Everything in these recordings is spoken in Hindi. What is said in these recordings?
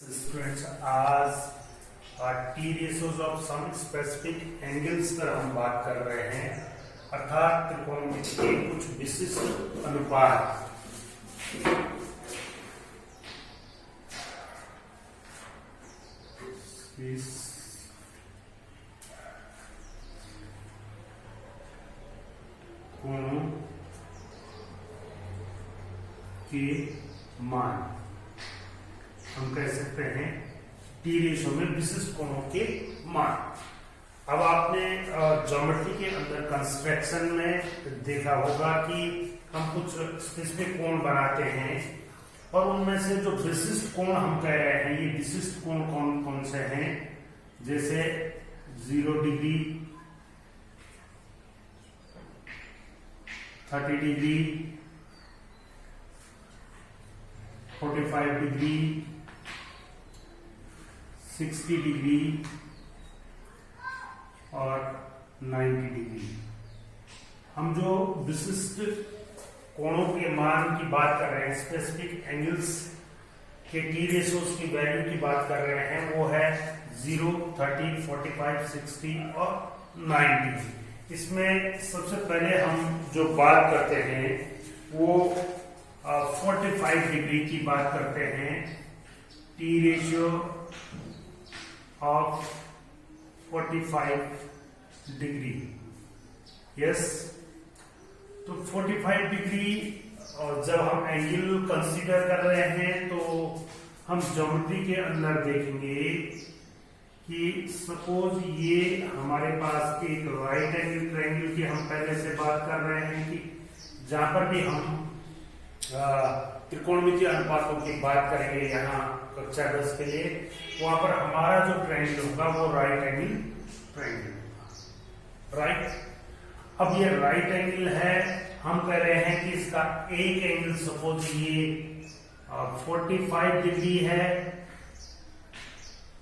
स्टूडेंट्स आज T ratios of some specific angles पर हम बात कर रहे हैं, अर्थात त्रिकोणमिति के कुछ विशिष्ट अनुपात। इस कोणों के मान हम कह सकते हैं टी रेशो में विशिष्ट कोणों के मान। अब आपने ज्योमेट्री के अंदर कंस्ट्रक्शन में देखा होगा कि हम कुछ स्पेसिफिक कोण बनाते हैं और उनमें से जो विशिष्ट कोण हम कह रहे हैं, ये विशिष्ट कोण कौन कौन से हैं, जैसे 0 डिग्री, 30 डिग्री, 45 डिग्री, 60 डिग्री और 90 डिग्री। हम जो विशिष्ट कोणों के मान की बात कर रहे हैं, स्पेसिफिक एंगल्स के टी रेशोज की वैल्यू की बात कर रहे हैं, वो है 0, 30, 45, 60 और 90। इसमें सबसे पहले हम जो बात करते हैं वो 45 डिग्री की बात करते हैं। T ratio of 45 degree, yes. तो 45 डिग्री जब हम एंगल कंसीडर कर रहे हैं तो हम ज्योमेट्री के अंदर देखेंगे कि सपोज ये हमारे पास एक राइट एंगल ट्रायंगल की हम पहले से बात कर रहे हैं कि जहां पर भी हम त्रिकोणमितीय अनुपातों की बात करेंगे यहाँ कक्षा 10 के लिए, वहां पर हमारा जो ट्रायंगल होगा वो राइट एंगल ट्रायंगल होगा, राइट। अब ये राइट एंगल है, हम कह रहे हैं कि इसका एक एंगल सपोज ये 45 डिग्री है,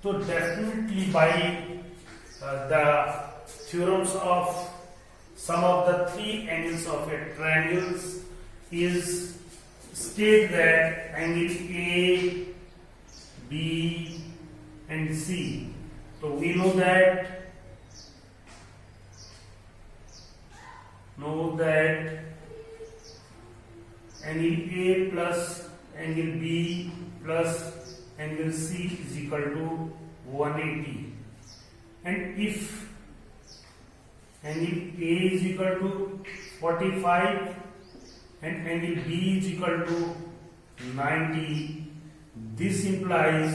तो definitely by the theorems of some of the 3 angles of a triangles is state that angle A, B and C. So we know that angle A plus angle B plus angle C is equal to 180. And if angle A is equal to 45 and angle B is equal to 90, this implies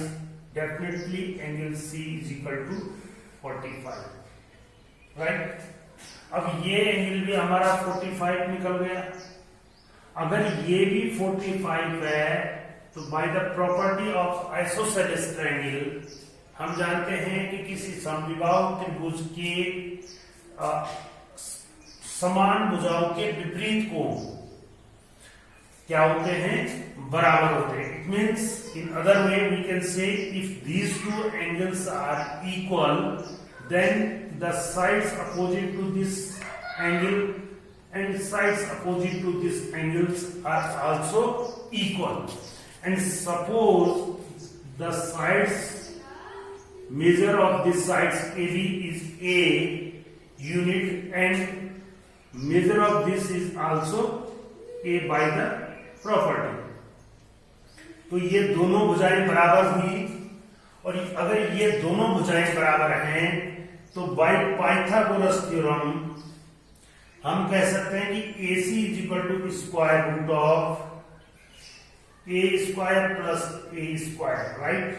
definitely angle C is equal to 45, right? अब ये एंगल भी हमारा 45 निकल गया। अगर ये भी 45 है तो by the property of isosceles triangle हम जानते हैं कि किसी समविबाहु त्रिभुज के समान भुजाओं के विपरीत कोण क्या होते हैं, बराबर होते हैं। It means in other way we can say if these two angles are equal then the sides opposite to this angle and sides opposite to this angles are also equal. And suppose the sides measure of this sides AB is A unit and measure of this is also A by the property. तो ये दोनों भुजाएं बराबर हुई, और अगर ये दोनों भुजाएं बराबर हैं तो बाय पाइथागोरस थ्योरम हम कह सकते हैं कि AC is equal to square root of A square plus A square, right.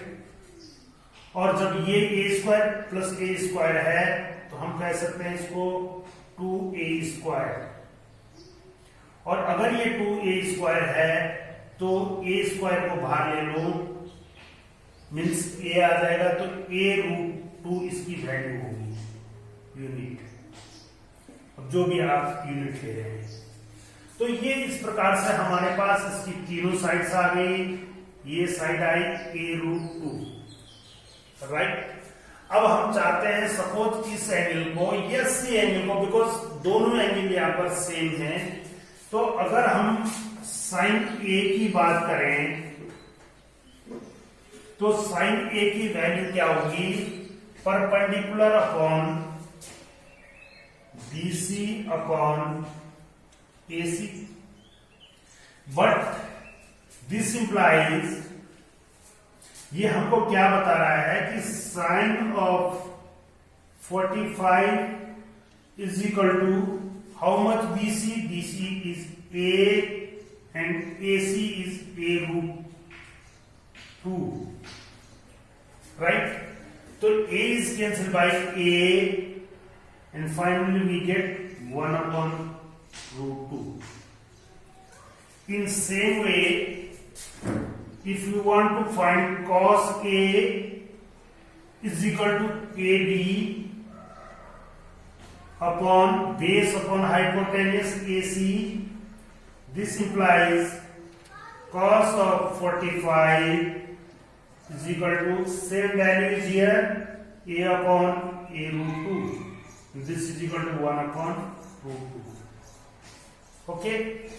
और जब ये A square plus A square है तो हम कह सकते हैं इसको 2A स्क्वायर। और अगर ये 2A स्क्वायर है तो A स्क्वायर को बाहर ले लो, मीन्स A आ जाएगा, तो A रूट 2 इसकी वैल्यू होगी यूनिट। अब जो भी आप यूनिट ले रहे हैं, तो ये इस प्रकार से हमारे पास इसकी तीनों साइड्स आ गई। ये साइड आई A रूट 2, राइट। अब हम चाहते हैं सपोज इस एंगल को, यस ये एंगल को, बिकॉज दोनों एंगल यहां पर सेम है, तो अगर हम साइन A की बात करें तो साइन ए की वैल्यू क्या होगी, perpendicular upon BC upon AC, but this implies, ये हमको क्या बता रहा है कि sine of 45 is equal to how much BC, BC is A and AC is A root 2, right. तो a is cancelled by a and finally we get 1 upon root 2. In same way, if you want to find cos a is equal to ab upon base upon hypotenuse AC, this implies cos of 45 is equal to same value is here a upon a root 2. This is equal to 1 upon root 2. Okay,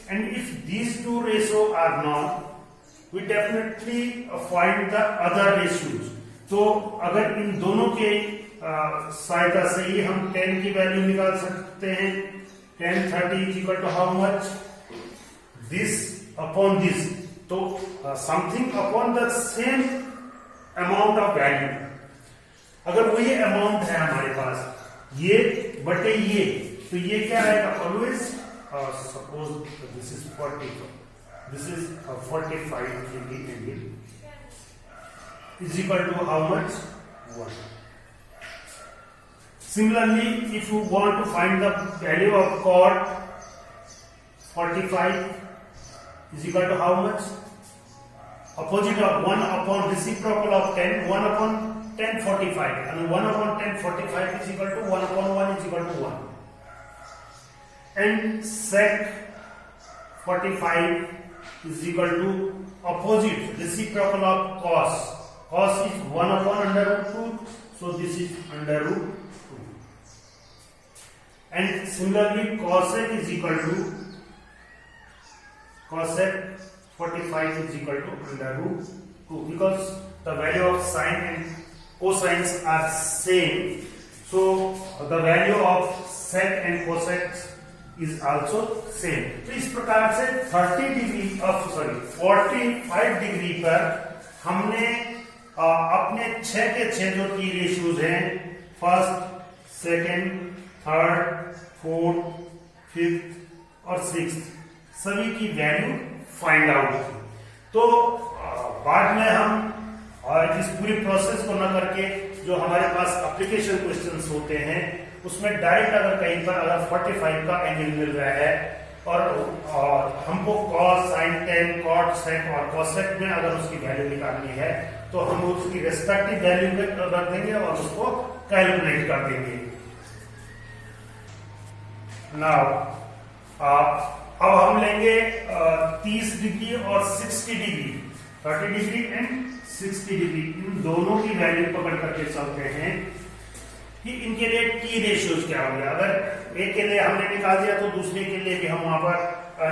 and if these two ratios are known, we definitely find the other ratios. तो अगर इन दोनों के सहायता से ही हम tan की वैल्यू निकाल सकते हैं। tan 30 is equal to how much? This upon this. तो something upon the same amount of value. अगर वो ये अमाउंट है हमारे पास, ये बटे ये, तो ये क्या आएगा? Always suppose this is 45, this is 45 degree angle is equal to how much? 1. Similarly, if you want to find the value of cot 45 is equal to how much? Opposite of 1 upon reciprocal of 10, 1 upon tan 45, and 1 upon tan 45 is equal to 1 upon 1 is equal to 1. And sec 45 is equal to opposite reciprocal of cos. Cos is 1 upon under root 2, so this is under root 2. And similarly, cosec is equal to cosec 45 is equal to under root 2, because the value of sine and cosines are same, so the value of sec and cosec is also same. तो इस प्रकार से 45 डिग्री पर हमने अपने 6 के 6 जो टी रेशियोज हैं, first, second, third, fourth, fifth और सिक्स्थ, सभी की वैल्यू फाइंड आउट की। तो बाद में हम इस पूरी प्रोसेस को न करके जो हमारे पास एप्लीकेशन क्वेश्चंस होते हैं उसमें डायरेक्ट अगर कहीं पर अगर 45 का एंगल मिल रहा है और हमको cos, sin, tan, cot, sec और cosec में अगर उसकी वैल्यू निकालनी है तो हम उसकी रेस्पेक्टिव वैल्यू में रख देंगे और उसको कैलकुलेट कर देंगे। नाउ अब हम लेंगे 30 डिग्री और 60 डिग्री, 30 डिग्री एंड 60 डिग्री, इन दोनों की वैल्यू पकड़ करके चलते हैं कि इनके लिए टी रेशियोज क्या होंगे। अगर एक के लिए हमने निकाल दिया तो दूसरे के लिए भी हम वहां पर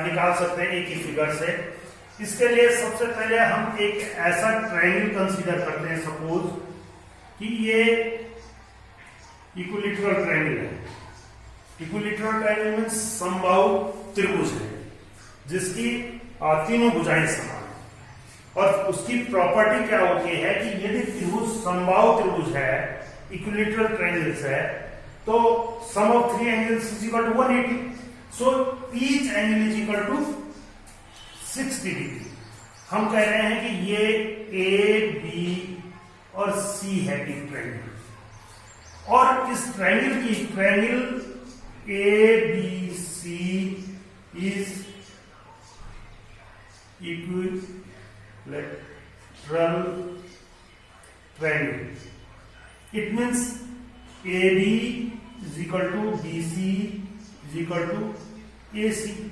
निकाल सकते हैं एक ही फिगर से। इसके लिए सबसे पहले हम एक ऐसा ट्रायंगल कंसीडर करते हैं, सपोज कि ये इक्विलैटरल ट्रायंगल है। इक्विलैटरल ट्रायंगल मींस समबाहु त्रिभुज है जिसकी तीनों भुजाएं समान, और उसकी प्रॉपर्टी क्या होती है कि यदि त्रिभुज समबाहु त्रिभुज है, इक्विलैटरल ट्रायंगल्स है, तो sum of 3 angles is equal to 180, so each angle is equal to 60 degree. हम कह रहे हैं कि ये ए, बी और सी है एक ट्रायंगल, और इस ट्रायंगल की triangle A B C is equilateral triangle. It means AB is equal to BC is equal to AC,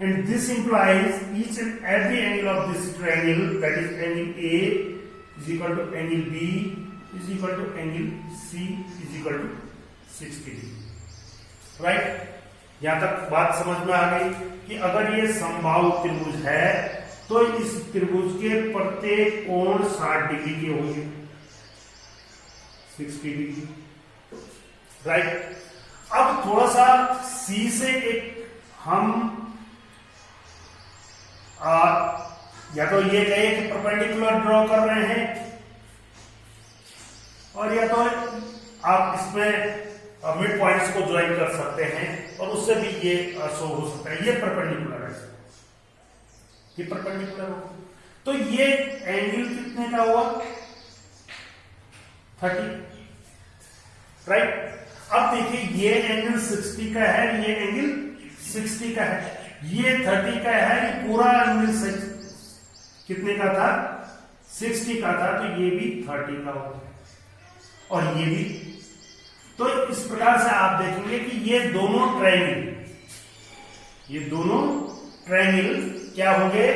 and this implies each and every angle of this triangle, that is angle A is equal to angle B is equal to angle C is equal to 60 degree. Right? यहां तक बात समझ में आ गई कि अगर ये समबाहु त्रिभुज है तो इस त्रिभुज के प्रत्येक कोण 60 डिग्री के होंगे, 60 डिग्री, राइट। अब थोड़ा सा सी से एक हम या तो ये कहे कि परपेंडिकुलर ड्रॉ कर रहे हैं, और या तो आप इसमें मिड पॉइंट्स को ज्वाइन कर सकते हैं और उससे भी ये शो हो सकता है। ये परपेंडिकुलर है, ये परपेंडिकुलर हो, तो ये एंगल कितने का हुआ? 30, राइट। अब देखिए ये एंगल 60 का है, ये एंगल 60 का है, ये 30 का है, ये पूरा एंगल कितने का था? 60 का था, तो ये भी 30 का होगा और ये भी। तो इस प्रकार से आप देखेंगे कि ये दोनों ट्रायंगल क्या होंगे?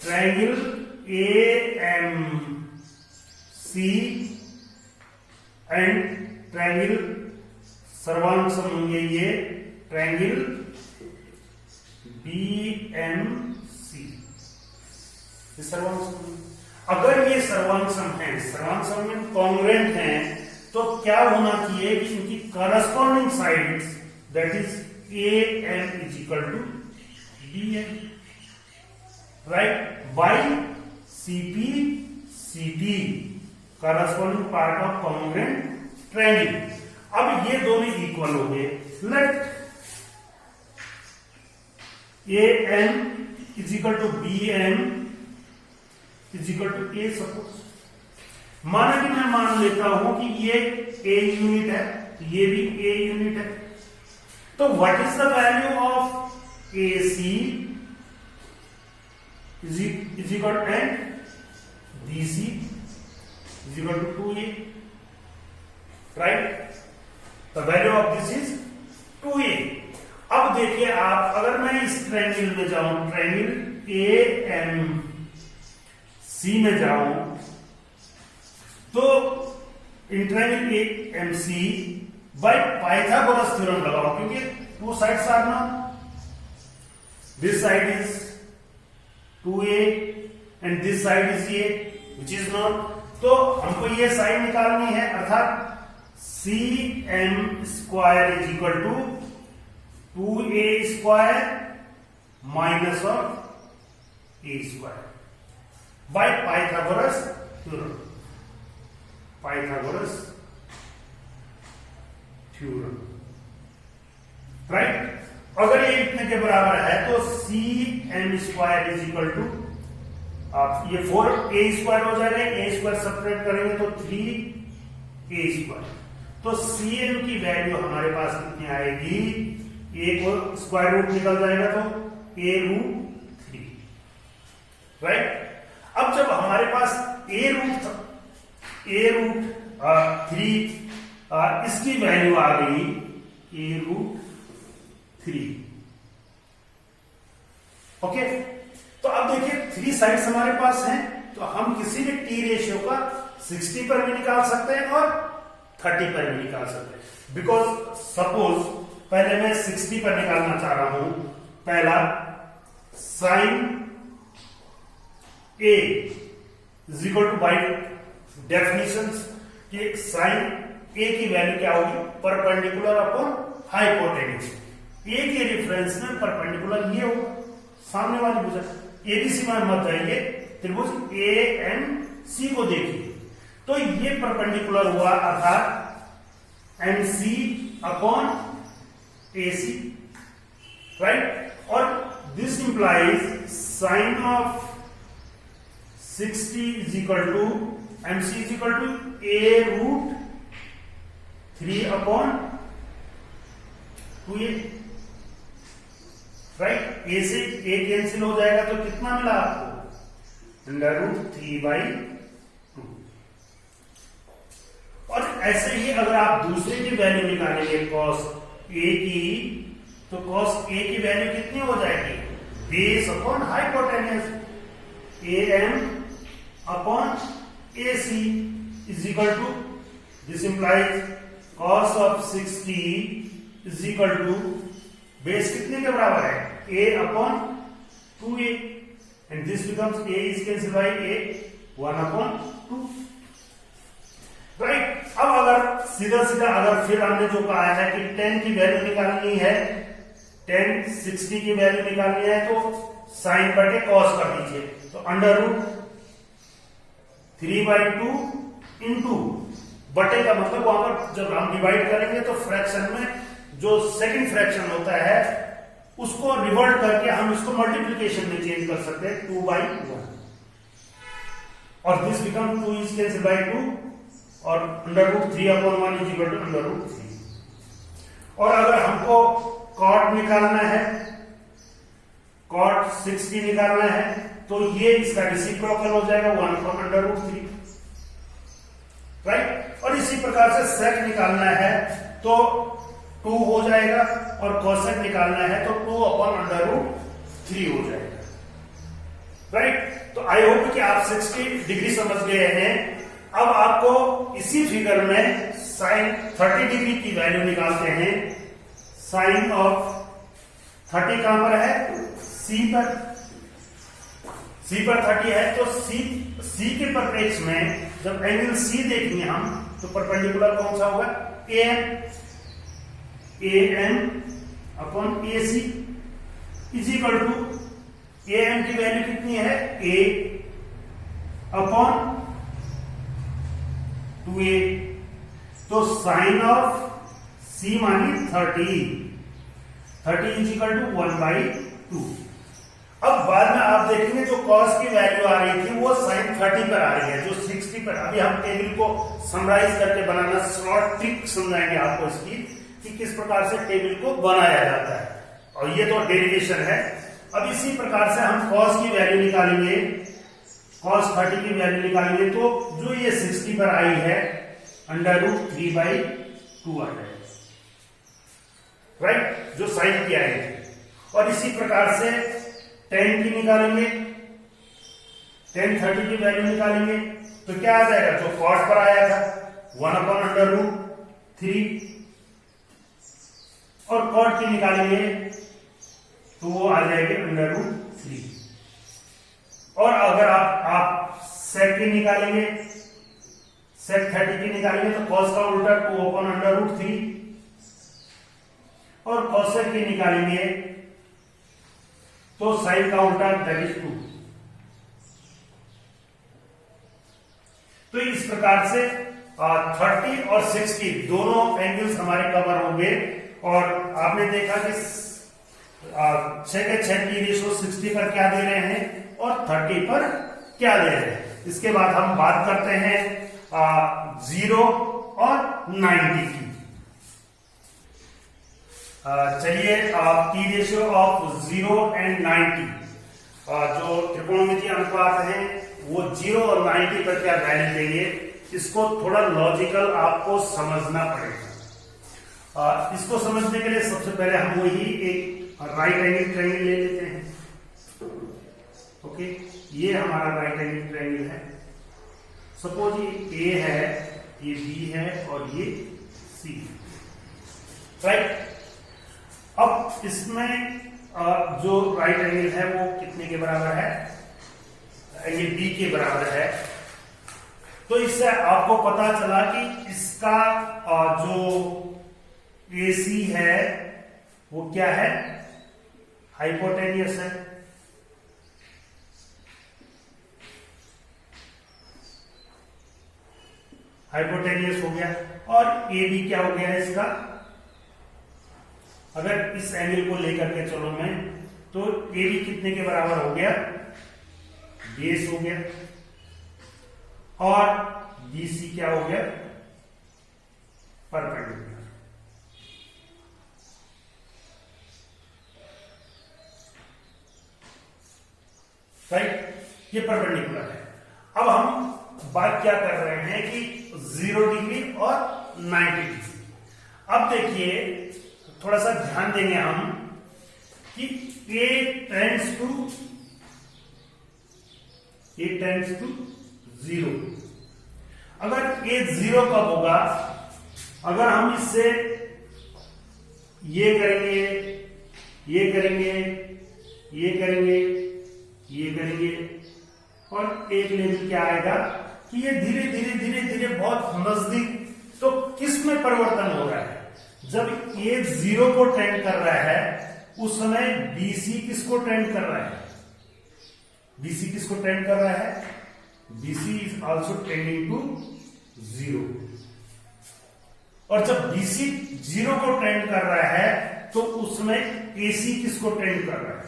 ट्रायंगल AMC एंड ट्रायंगल सर्वांगसम होंगे ये ट्रायंगल BMC। सर्वांगसम, अगर ये सर्वांगसम है, सर्वांगसम में कॉन्ग्रुएंट हैं, तो क्या होना चाहिए कि इनकी corresponding sides that is AM is equal to BM, right, by CP CT corresponding part of congruent triangle. अब ये दोनों इक्वल हो गए, let AM is equal to BM is equal to A। Suppose माना कि मैं मान लेता हूं कि ये A यूनिट है, तो ये भी A यूनिट है, तो what is the value of AC is equal to and BC is equal to 2A, right. The value of this is 2A। अब देखिए आप, अगर मैं इस ट्रायंगल में जाऊं, ट्रायंगल AMC में जाऊं, तो in triangle AMC by Pythagoras theorem लगाओ, क्योंकि two sides are known, this side is 2A and this side is A which is not. तो हमको ये साइड निकालनी है, अर्थात CM square is equal to 2A square minus of A square by Pythagoras theorem, Pythagoras theorem, right. अगर ये इतने के बराबर है तो CM square is equal to, आप ये 4A स्क्वायर हो जाएगा, A स्क्वायर सब्ट्रैक्ट करेंगे तो 3A स्क्वायर, तो CM की वैल्यू हमारे पास कितनी आएगी? A को स्क्वायर रूट निकल जाएगा तो A रूट 3, राइट। अब जब हमारे पास A रूट 3 इसकी वैल्यू आ गई A रूट 3, ओके। तो अब देखिए 3 साइड्स हमारे पास हैं, तो हम किसी भी T रेशियो का 60 पर भी निकाल सकते हैं और 30 पर भी निकाल सकते हैं, बिकॉज सपोज पहले मैं 60 पर निकालना चाह रहा हूं। पहला sine A is equal to, by definitions, कि साइन A की वैल्यू क्या होगी? Perpendicular upon hypotenuse. A के रेफरेंस में परपेंडिकुलर ये होगा, सामने वाली भुजा। ABC में मत जाइए, त्रिभुज AMC को देखिए, तो ये परपेंडिकुलर हुआ, अर्थात MC अपॉन AC, राइट। और this implies sine of 60 is equal to MC is equal to A root 3 upon 2A, right. A से A कैंसिल हो जाएगा, तो कितना मिला आपको? Under root 3/2। और ऐसे ही अगर आप दूसरे की वैल्यू निकालेंगे cos A की, तो cos A की वैल्यू कितनी हो जाएगी? Base upon hypotenuse, AM upon AC is equal to, this implies cos of 60 is equal to base कितने के बराबर है? A upon 2A, and this becomes a is cancelled by a 1/2, right. अब अगर सीधा सीधा अगर फिर हमने जो कहा है कि 10 की वैल्यू निकालनी है, 10 60 की वैल्यू निकालनी है, तो साइन बटे कॉस कर दीजिए, तो अंडर रूट 3/2 इंटू बटे का मतलब वहां पर जब हम डिवाइड करेंगे तो फ्रैक्शन में जो सेकंड फ्रैक्शन होता है उसको रिवर्ट करके हम इसको मल्टीप्लिकेशन में चेंज कर सकते हैं, 2/1, और this become 2 is cancel by 2, और under root 3/1 is equal to under root 3। और अगर हमको कॉट निकालना है, कॉट 60 निकालना है, तो ये इसका रेसिप्रोकल हो जाएगा 1/√3, राइट। और इसी प्रकार से सेक निकालना है तो 2 हो जाएगा, और कोसेक निकालना है तो 2/√3 हो जाएगा, राइट। तो आई होप कि आप 60 डिग्री समझ गए हैं। अब आपको इसी फिगर में साइन 30 डिग्री की वैल्यू निकालते हैं। साइन ऑफ 30 कहां पर है, सी पर, सी पर 30 है, तो सी के परिप्रेक्ष्य में जब एंगल सी देखेंगे हम तो परपेंडिकुलर कौन सा होगा, AM upon AC is equal to AM की वैल्यू कितनी है, A अपॉन 2A, तो साइन ऑफ C मानी 30 इज इक्वल टू 1/2। अब बाद में आप देखेंगे जो कॉस की वैल्यू आ रही थी वो साइन 30 पर आ रही है, जो 60 पर। अभी हम टेबल को समराइज करके बनाना, शॉर्ट ट्रिक समझाएंगे आपको इसकी कि किस प्रकार से टेबल को बनाया जाता है, और ये तो डेरिवेशन है। अब इसी प्रकार से हम कॉस की वैल्यू निकालेंगे, cos 30 की वैल्यू निकालेंगे, तो जो ये 60 पर आई है √3/2 आ जाएगा, राइट, जो साइन की आई थी। और इसी प्रकार से 10 की निकालेंगे, 10 30 की वैल्यू निकालेंगे, तो क्या आ जाएगा, जो cos पर आया था 1/√3, और cot की निकालेंगे तो वो आ जाएगी √3। और अगर आप सेक की निकालेंगे, सेक 30 की निकालेंगे, तो cos का उल्टा 2/√3, और cosec की निकालेंगे तो साइन का उल्टा दैट इज 2। तो इस प्रकार से 30 और 60 दोनों एंगल्स हमारे कवर होंगे। और आपने देखा कि 6 के 6 की रेशो 60 पर क्या दे रहे हैं और 30 पर क्या दे रहे हैं। इसके बाद हम बात करते हैं 0 और 90 की। चलिए टी रेशियो ऑफ 0 एंड 90, जो त्रिकोणमितीय अनुपात है वो 0 और 90 पर क्या वैल्यू देंगे, इसको थोड़ा लॉजिकल आपको समझना पड़ेगा। इसको समझने के लिए सबसे पहले हम वही एक राइट एंगल ट्रायंगल ले लेते हैं। ओके, ये हमारा राइट एंगल ट्रायंगल है। सपोज ये ए है, ये बी है और ये सी, राइट। अब इसमें जो राइट एंगल है वो कितने के बराबर है, एंगल बी के बराबर है। तो इससे आपको पता चला कि इसका जो AC है वो क्या है, हाइपोटेनियस है। हाइपोटेनियस हो गया। और AB क्या हो गया इसका, अगर इस एंगल को लेकर के चलो मैं, तो AB कितने के बराबर हो गया, बेस हो गया। और BC क्या हो गया, परपेंडिकुलर। राइट, ये परपेंडिकुलर है। अब हम बात क्या कर रहे हैं कि 0 डिग्री और 90 डिग्री। अब देखिए थोड़ा सा ध्यान देंगे हम कि A टेंड्स टू 0। अगर A 0 कब होगा, अगर हम इससे ये करेंगे, ये करेंगे, ये करेंगे, ये करेंगे, और एक लेवल क्या आएगा कि ये धीरे धीरे धीरे धीरे बहुत नजदीक। तो किस में परिवर्तन हो रहा है? जब ये 0 को टेंड कर रहा है उस समय BC किसको टेंड कर रहा है? BC किसको टेंड कर रहा है? BC is also tending to 0। और जब BC 0 को टेंड कर रहा है तो उसमें AC किसको टेंड कर रहा है?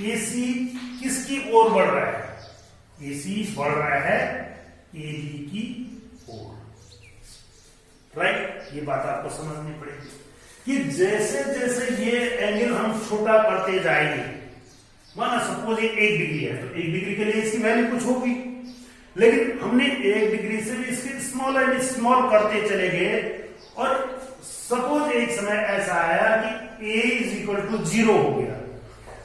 AC किसकी ओर बढ़ रहा है? AC बढ़ रहा है AB की ओर, राइट? ये बात आपको समझनी पड़ेगी कि जैसे जैसे ये एंगल हम छोटा करते जाएंगे, माना सपोज ये 1 डिग्री है तो 1 डिग्री के लिए इसकी वैल्यू कुछ होगी, लेकिन हमने 1 डिग्री से भी इसके स्मॉल एंड स्मॉल करते चले गए, और सपोज एक समय ऐसा आया कि a इज इक्वल टू 0 हो गया,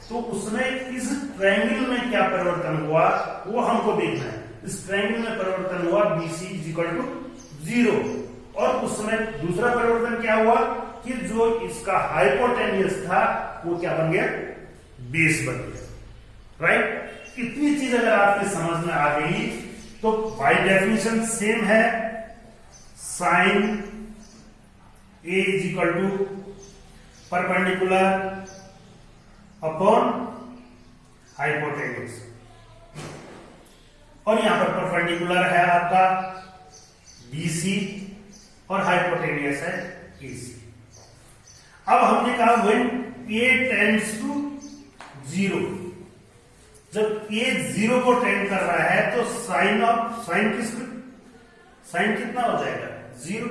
तो उसमें इस ट्रायंगल में क्या परिवर्तन हुआ वो हमको देखना है। इस ट्रायंगल में परिवर्तन हुआ BC इज इक्वल टू 0, और उस समय दूसरा परिवर्तन क्या हुआ कि जो इसका हाइपोटेन्यूस था वो क्या बन गया? बेस बन गया, राइट? इतनी चीज अगर आपकी समझ में आ गई तो बाय डेफिनेशन सेम है, sine A is equal to perpendicular upon hypotenuse, और यहां पर परपेंडिकुलर है आपका BC और हाइपोटेन्यूस है AC। अब हमने कहा व्हेन A टेंड्स टू 0, जब A 0 को टेंड कर रहा है तो साइन कितना हो जाएगा? 0।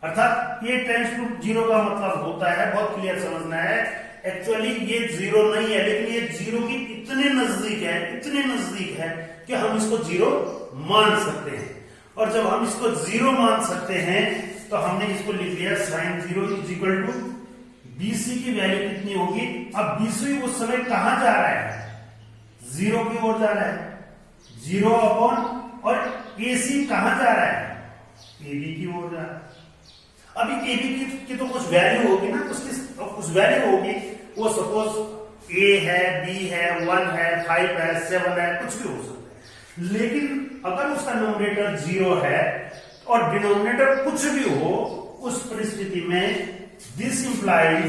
अर्थात A टेंड्स टू 0 का मतलब होता है, बहुत क्लियर समझना है, एक्चुअली ये 0 नहीं है, लेकिन ये 0 की इतने नजदीक है कि हम इसको 0 मान सकते हैं। और जब हम इसको 0 मान सकते हैं तो हमने इसको लिख लिया sine 0 is equal to BC की वैल्यू कितनी होगी? अब BC उस समय कहां जा रहा है? 0 की ओर जा रहा है, 0 अपॉन, और AC कहां जा रहा है? AB की ओर जा रहा है। अभी AB की तो कुछ वैल्यू होगी ना, उसकी कुछ वैल्यू होगी, वो सपोज A है, B है, 1 है, 5 है, 7 है, कुछ भी हो सकता है। लेकिन अगर उसका नोमिनेटर 0 है और डिनोमिनेटर कुछ भी हो, उस परिस्थिति में this implies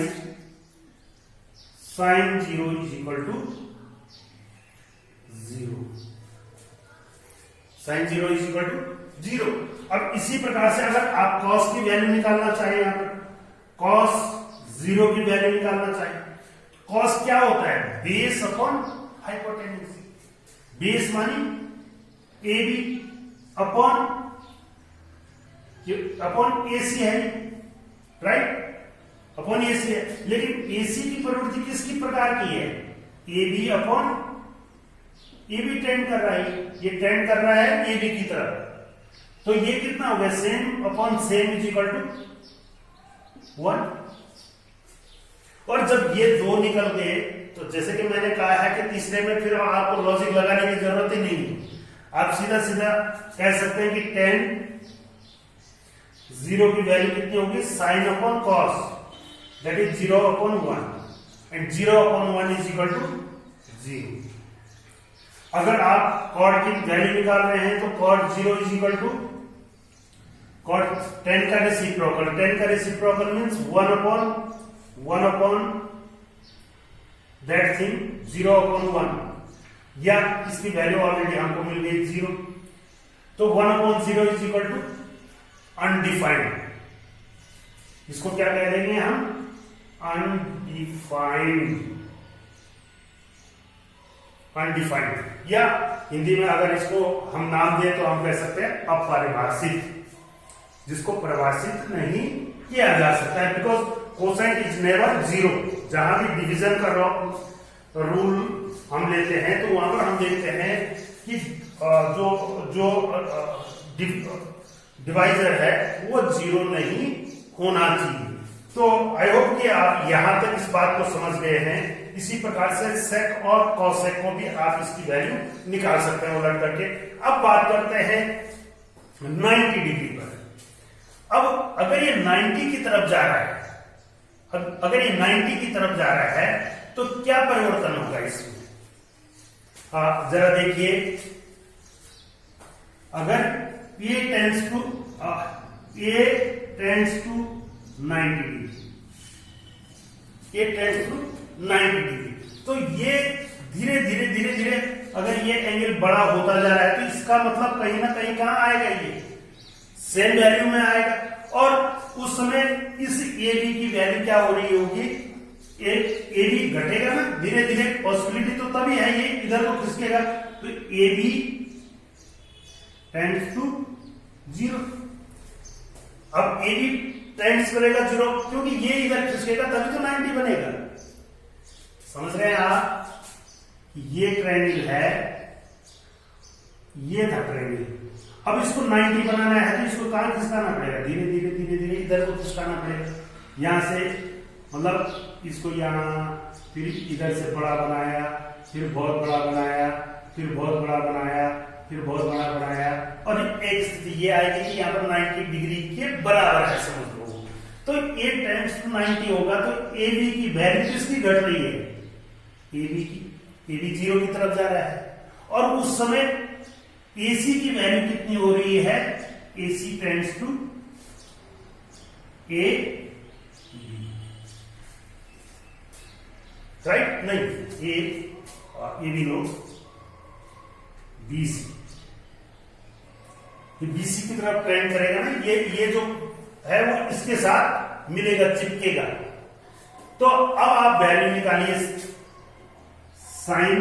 sine 0 is equal to 0। Sine 0 is equal to 0। अब इसी प्रकार से अगर आप कॉस की वैल्यू निकालना चाहिए, यहां पर कॉस 0 की वैल्यू निकालना चाहिए, कॉस क्या होता है? Base upon hypotenuse. बेस मानी AB अपॉन AC है, राइट? अपॉन AC है, लेकिन AC की प्रवृत्ति किसकी प्रकार की है? AB अपॉन AB टेंड कर रहा है, ये टेंड कर रहा है AB की तरफ, तो ये कितना हो गया? Same upon same is equal to 1। और जब ये 2 निकल गए तो जैसे कि मैंने कहा है कि तीसरे में फिर आपको लॉजिक लगाने की जरूरत ही नहीं है, आप सीधा सीधा कह सकते हैं कि 10 0 की वैल्यू कितनी होगी? Sine upon cos, that is 0 upon 1, and 0 upon 1 is equal to 0। अगर आप कॉड की वैल्यू निकाल रहे हैं तो cot 0 is equal to cot 10 का रेसिप्रोकल। 10 का reciprocal means 1 upon that thing, 0 upon 1, या इसकी वैल्यू ऑलरेडी हमको मिल गई 0, तो 1 upon 0 is equal to undefined. इसको क्या कह देंगे हम? अनडिफाइंड। या हिंदी में अगर इसको हम नाम दें तो हम कह सकते हैं अपरिभाषित, जिसको परिभाषित नहीं किया जा सकता है, बिकॉज कोसाइन इज नेवर 0। जहां भी डिवीजन का रूल हम लेते हैं तो वहां पर हम देखते हैं कि जो डिवाइजर है वो 0 नहीं होना चाहिए। तो आई होप कि आप यहां तक इस बात को समझ गए हैं। इसी प्रकार से सेक और कॉसेक को भी आप इसकी वैल्यू निकाल सकते हैं उलट करके। अब बात करते हैं 90 डिग्री पर। अब अगर ये 90 की तरफ जा रहा है, अगर ये 90 की तरफ जा रहा है तो क्या परिवर्तन होगा इसमें? जरा देखिए, अगर A टेंड्स टू 90 डिग्री, तो ये धीरे धीरे अगर ये एंगल बड़ा होता जा रहा है तो इसका मतलब कहीं ना कहीं कहां आएगा, ये सेम वैल्यू में आएगा। और उस समय इस AB की वैल्यू क्या हो रही होगी, AB घटेगा ना धीरे धीरे, पॉसिबिलिटी तो तभी है, ये इधर को खिसकेगा, तो AB टेंड्स टू 0। अब AB टेंड्स करेगा 0 क्योंकि ये इधर खिसकेगा तभी तो 90 बनेगा। समझ रहे हैं आप? ये ट्रायंगल है, ये था ट्रायंगल। अब इसको 90 बनाना है तो इसको कहां खिसकाना पड़ेगा, धीरे धीरे इधर को खिसकाना पड़ेगा। यहां से मतलब इसको यहां, फिर इधर से बड़ा बनाया, फिर बहुत बड़ा बनाया, फिर बहुत बड़ा बनाया, फिर बहुत बड़ा बनाया, और एक स्थिति ये आएगी कि यहाँ पर 90 डिग्री के बराबर है, समझ लो। तो A टेंड्स टू 90 होगा तो AB की वैल्यू किसकी घट रही है, AB 0 की तरफ जा रहा है। और उस समय AC की वैल्यू कितनी हो रही है, AC tends to A, right? नहीं, AB लो, BC, BC की तरफ ट्रेंड करेगा ना, ये जो है वो इसके साथ मिलेगा, चिपकेगा। तो अब आप वैल्यू निकालिए, साइन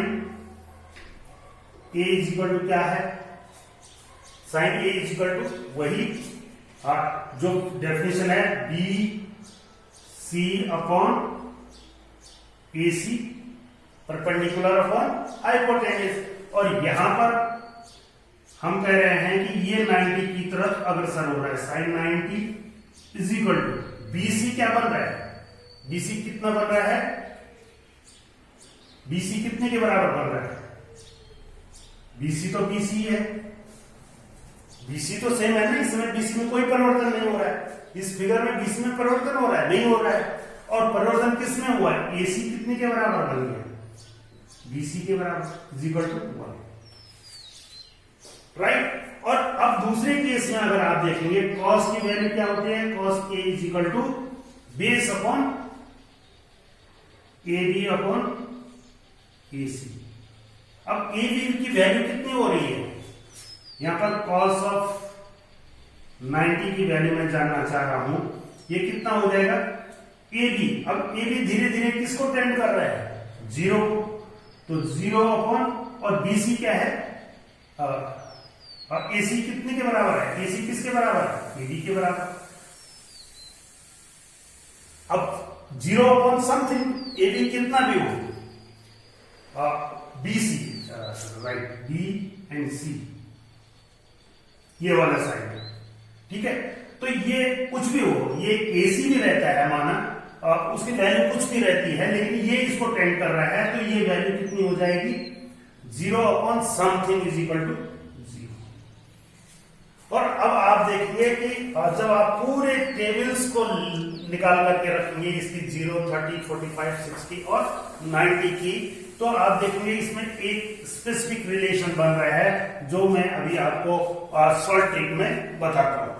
A इक्वल टू क्या है, साइन A इक्वल टू वही जो डेफिनेशन है, BC upon AC perpendicular upon hypotenuse. और यहां पर हम कह रहे हैं कि ये 90 की तरफ अग्रसर हो रहा है, sine 90 is equal to BC क्या बन रहा है, BC कितना बन रहा है, BC कितने के बराबर बन रहा है, BC तो BC है, BC तो सेम है ना, इस समय BC में कोई परिवर्तन नहीं हो रहा है, इस फिगर में BC में परिवर्तन हो रहा है, नहीं हो रहा है। और परिवर्तन किस में हुआ है, AC कितने के बराबर बन गया, BC के बराबर इज इक्वल टू 1, राइट। और अब दूसरे केस में अगर आप देखेंगे, cos की वैल्यू क्या होती है, cos A is equal to base upon AB upon AC। अब AB की वैल्यू कितनी हो रही है, यहां पर cos ऑफ 90 की वैल्यू मैं जानना चाह रहा हूं, ये कितना हो जाएगा AB। अब AB धीरे धीरे किसको टेंड कर रहा है, 0 को, तो 0 अपॉन, और BC क्या है, और AC कितने के बराबर है, AC किसके बराबर है, AB के बराबर। अब 0 अपॉन समथिंग, AB कितना भी हो, BC, right, B and C, ये वाला साइड, ठीक है। तो ये कुछ भी हो, ये AC भी रहता है माना, उसकी वैल्यू कुछ भी रहती है, लेकिन ये इसको टेंड कर रहा है, तो ये वैल्यू कितनी हो जाएगी, 0 upon something is equal to 0। और अब आप देखिए कि जब आप पूरे टेबल्स को निकाल करके रखेंगे, इसकी 0, 30, 45, 60 और 90 की, तो आप देखेंगे इसमें एक स्पेसिफिक रिलेशन बन रहा है, जो मैं अभी आपको शॉर्ट ट्रिक में बताता हूं।